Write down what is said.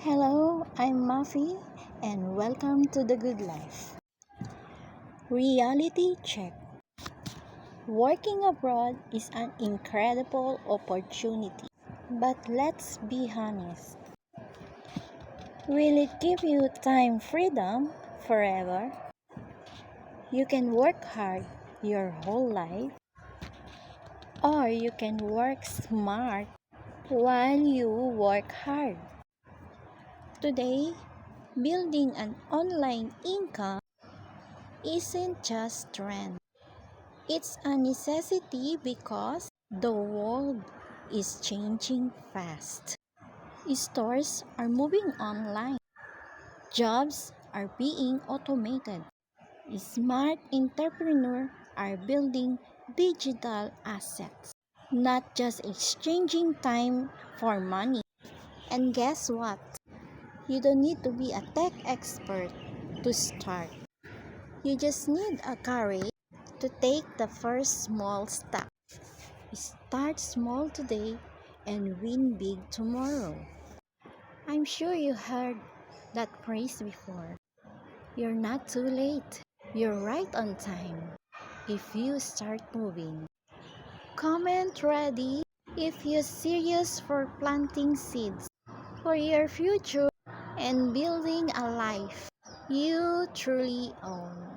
Hello, I'm Mafi, and welcome to The Good Life. Reality check. Working abroad is an incredible opportunity, but let's be honest. Will it give you time freedom forever? You can work hard your whole life, or you can work smart while you work hard. Today, building an online income isn't just trend. It's a necessity because the world is changing fast. Stores are moving online. Jobs are being automated. Smart entrepreneurs are building digital assets, not just exchanging time for money. And guess what? You don't need to be a tech expert to start. You just need a courage to take the first small step. Start small today and win big tomorrow. I'm sure you heard that phrase before. You're not too late. You're right on time if you start moving. Comment ready if you're serious for planting seeds for your future and building a life you truly own.